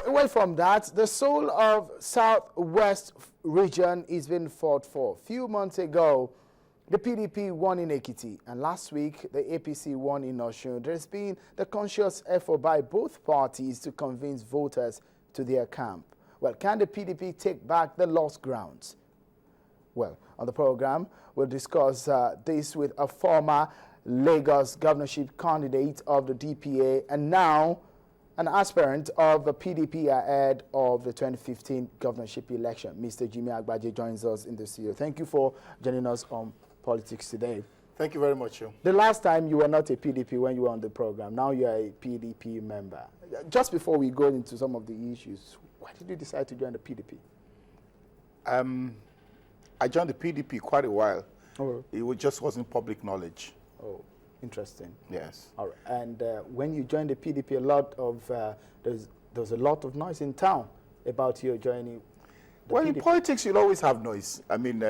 away from that, the soul of Southwest region is being fought for. A few months ago, the PDP won in Ekiti, and last week, the APC won in Osun. There's been the conscious effort by both parties to convince voters to their camp. Well, can the PDP take back the lost grounds? Well, on the program, we'll discuss this with a former Lagos governorship candidate of the DPA and now an aspirant of the PDP ahead of the 2015 governorship election. Mr. Jimi Agbaje joins us in the studio. Thank you for joining us on Politics Today. Thank you very much. The last time you were not a PDP when you were on the program. Now you are a PDP member. Just before we go into some of the issues, why did you decide to join the PDP? I joined the PDP quite a while. Oh. It just wasn't public knowledge. Oh, interesting. Yes. All right. And when you joined the PDP, there was a lot of noise in town about you joining the Well, PDP. in politics, you'll always have noise. I mean,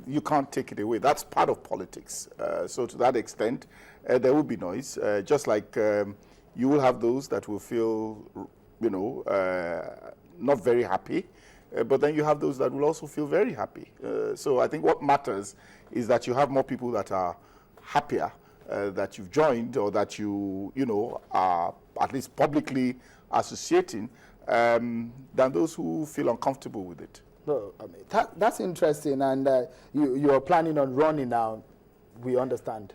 you can't take it away. That's part of politics. So to that extent, there will be noise. Just like you will have those that will feel, not very happy. But then you have those that will also feel very happy. So I think what matters is that you have more people that are happier that you've joined or that you are at least publicly associating than those who feel uncomfortable with it. No, I mean, that's interesting. And you are planning on running now. We understand.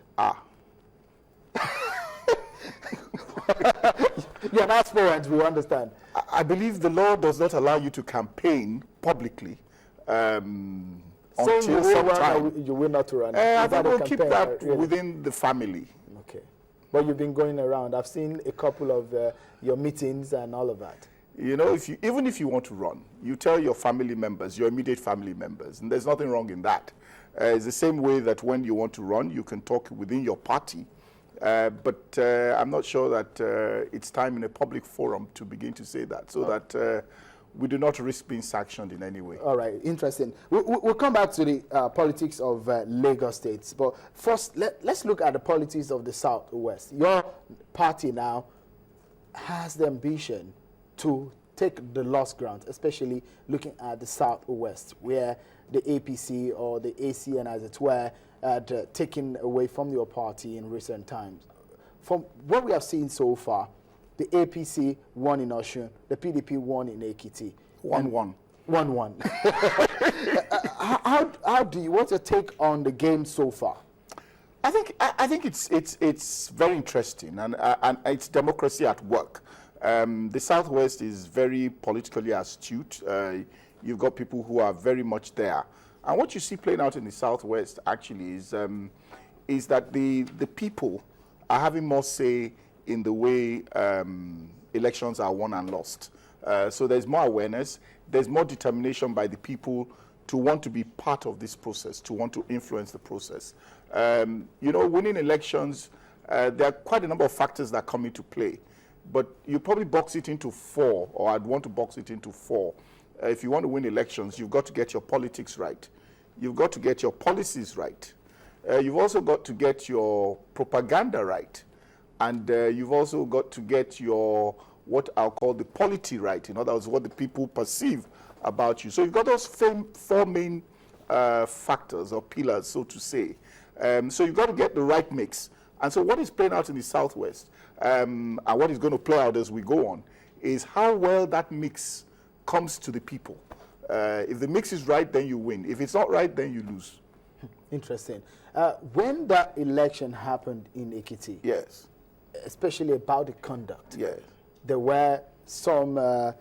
You're an aspirant, we understand. I believe the law does not allow you to campaign publicly until some time. You will not run. I think we'll keep that within the family. Okay. But you've been going around. I've seen a couple of your meetings and all of that. You know, even if you want to run, you tell your family members, your immediate family members, and there's nothing wrong in that. It's the same way that when you want to run, you can talk within your party. But I'm not sure that it's time in a public forum to begin to say that, so that we do not risk being sanctioned in any way. All right, interesting. We'll come back to the politics of Lagos State. But first, let's look at the politics of the Southwest. Your party now has the ambition to take the lost ground, especially looking at the Southwest, where the APC or the ACN, as it were, had taken away from your party in recent times. From what we have seen so far, the APC won in Osun, the PDP won in Ekiti. 1-1. 1-1. What's your take on the game so far? I think it's very interesting, and it's democracy at work. The Southwest is very politically astute. You've got people who are very much there. And what you see playing out in the Southwest actually is that the people are having more say in the way elections are won and lost. So there's more awareness, there's more determination by the people to want to be part of this process, to want to influence the process. Winning elections, there are quite a number of factors that come into play, but you probably box it into 4, or I'd want to box it into 4. If you want to win elections, you've got to get your politics right. You've got to get your policies right. You've also got to get your propaganda right. And you've also got to get your, what I'll call the polity right. In other words, what the people perceive about you. So you've got those 4 main factors or pillars, so to say. So you've got to get the right mix. And so what is playing out in the Southwest, and what is going to play out as we go on, is how well that mix comes to the people. If the mix is right, then you win. If it's not right, then you lose. Interesting. When that election happened in Ekiti, yes, especially about the conduct, yes, there were some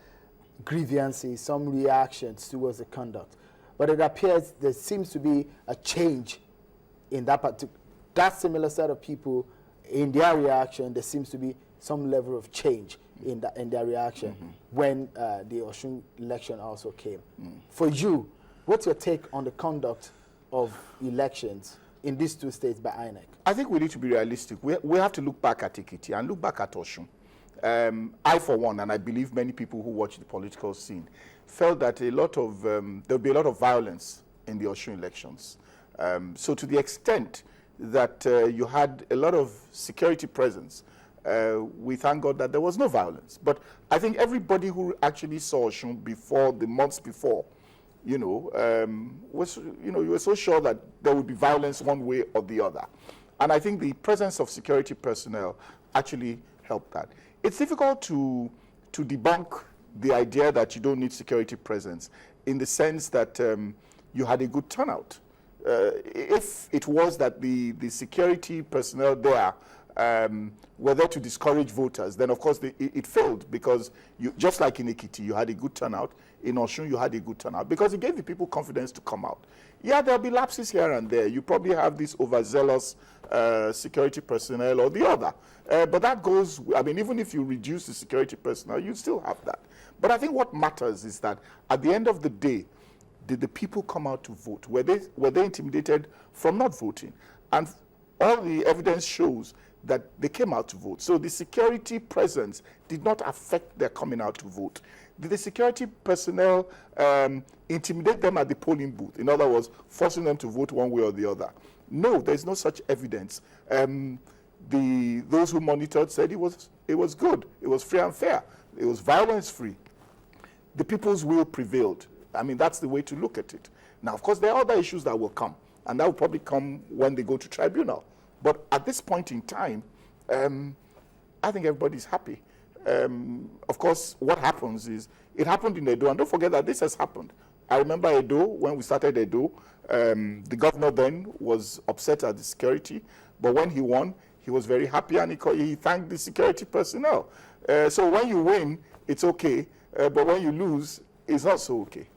grievances, some reactions towards the conduct. But it appears there seems to be a change in that similar set of people. In their reaction, there seems to be some level of change in their reaction when the Osun election also came. For you, what's your take on the conduct of elections in these 2 states by INEC? I think we need to be realistic. We have to look back at Ekiti and look back at Osun. I, for one, and I believe many people who watch the political scene, felt that there would be a lot of violence in the Osun elections. So to the extent that you had a lot of security presence we thank God that there was no violence. But I think everybody who actually saw Osun before, the months before, you were so sure that there would be violence one way or the other. And I think the presence of security personnel actually helped that. It's difficult to debunk the idea that you don't need security presence in the sense that you had a good turnout. If it was that the security personnel there were there to discourage voters, then of course it failed, because just like in Ekiti, you had a good turnout. In Osun, you had a good turnout because it gave the people confidence to come out. Yeah, there'll be lapses here and there. You probably have this overzealous security personnel or the other. But that goes, I mean, even if you reduce the security personnel, you still have that. But I think what matters is that at the end of the day, did the people come out to vote? Were they intimidated from not voting? And all the evidence shows that they came out to vote. So the security presence did not affect their coming out to vote. Did the security personnel intimidate them at the polling booth? In other words, forcing them to vote one way or the other? No, there's no such evidence. Those who monitored said it was good. It was free and fair. It was violence-free. The people's will prevailed. I mean, that's the way to look at it. Now, of course, there are other issues that will come, and that will probably come when they go to tribunal. But at this point in time, I think everybody's happy. Of course, what happens is, it happened in Edo, and don't forget that this has happened. I remember Edo, when we started Edo, the governor then was upset at the security, but when he won, he was very happy, and he thanked the security personnel. So when you win, it's okay, but when you lose, it's not so okay.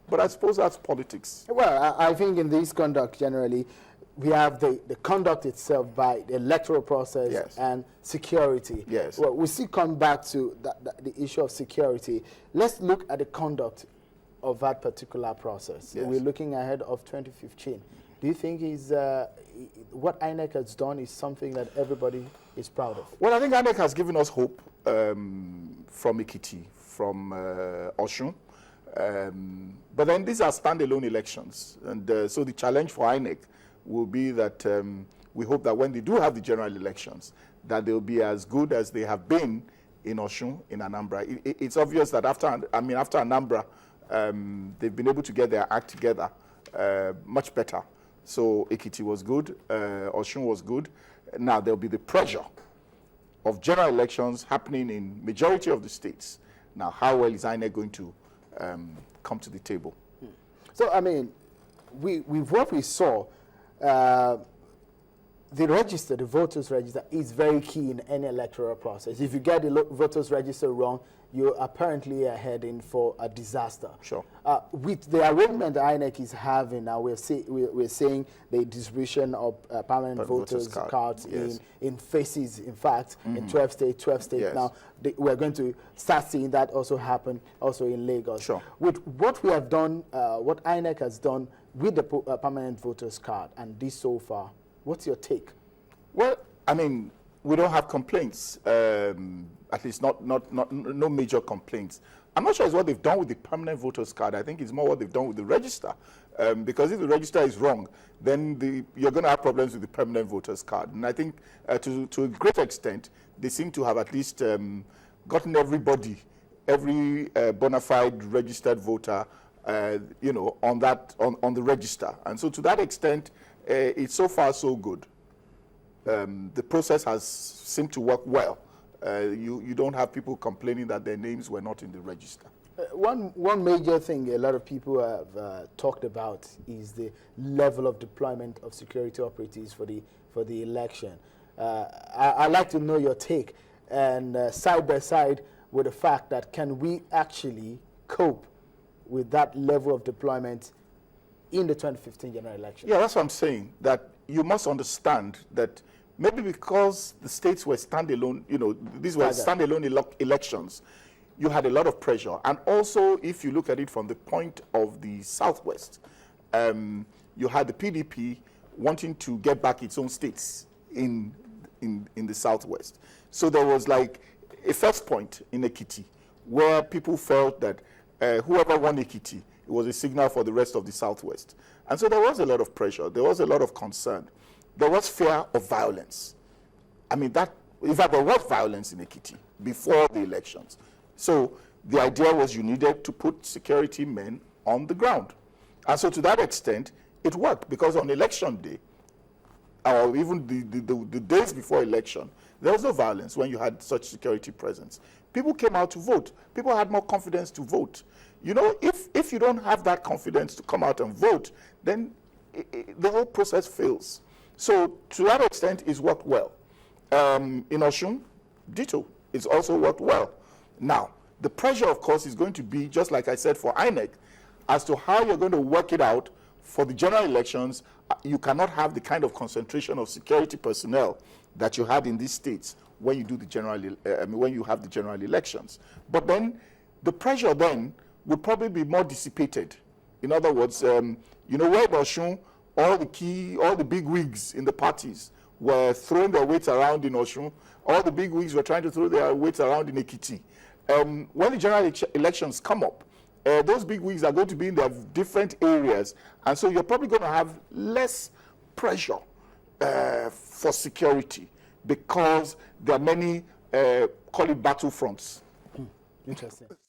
But I suppose that's politics. Well, I think in this conduct, generally, we have the conduct itself by the electoral process, yes, and security. Yes. Well, we still come back to the issue of security. Let's look at the conduct of that particular process. Yes. We're looking ahead of 2015. Do you think what INEC has done is something that everybody is proud of? Well, I think INEC has given us hope from Ekiti, from Osun. But then these are standalone elections. And so the challenge for INEC will be that we hope that when they do have the general elections, that they'll be as good as they have been in Osun, in Anambra. It's obvious that after Anambra, they've been able to get their act together much better. So Ekiti was good, Osun was good. Now there'll be the pressure of general elections happening in majority of the states. Now, how well is INEC going to come to the table? So, I mean, what we saw, the voters register is very key in any electoral process. If you get the voters register wrong, you apparently are heading for a disaster. Sure. With the arrangement the INEC is having now, we're seeing the distribution of permanent voters cards, yes, in phases, in fact, in 12 states. Yes. Now, we're going to start seeing that also happen also in Lagos. Sure. With what we have done, what INEC has done with the permanent voters card and this so far, what's your take? Well, I mean, we don't have complaints, at least no major complaints. I'm not sure it's what they've done with the permanent voters card. I think it's more what they've done with the register. Because if the register is wrong, then you're going to have problems with the permanent voters card. And I think to a great extent, they seem to have at least gotten every bona fide registered voter, on the register. And so to that extent, it's so far so good. The process has seemed to work well. You don't have people complaining that their names were not in the register. One major thing a lot of people have talked about is the level of deployment of security operatives for the election. I'd like to know your take, and side by side with the fact that can we actually cope with that level of deployment in the 2015 general election? Yeah, that's what I'm saying, that you must understand that maybe because the states were standalone, these were standalone elections, you had a lot of pressure. And also, if you look at it from the point of the Southwest, you had the PDP wanting to get back its own states in the Southwest. So there was like a first point in Ekiti where people felt that whoever won Ekiti, it was a signal for the rest of the Southwest. And so there was a lot of pressure. There was a lot of concern. There was fear of violence. I mean, that In fact, there was violence in Ekiti before the elections. So the idea was you needed to put security men on the ground. And so to that extent, it worked, because on election day, or even the days before election, there was no violence when you had such security presence. People came out to vote. People had more confidence to vote. You know, if you don't have that confidence to come out and vote, then the whole process fails. So to that extent, it's worked well. In Osun, ditto, it's also worked well. Now, the pressure, of course, is going to be, just like I said, for INEC, as to how you're going to work it out for the general elections. You cannot have the kind of concentration of security personnel that you had in these states when you do the when you have the general elections. But then the pressure then would probably be more dissipated. In other words, you know, where Osun, all the big wigs in the parties were throwing their weight around in Osun, all the big wigs were trying to throw their weight around in Ekiti. When the general elections come up, those big wigs are going to be in their different areas, and so you're probably going to have less pressure for security, because there are many, call it battlefronts. Interesting.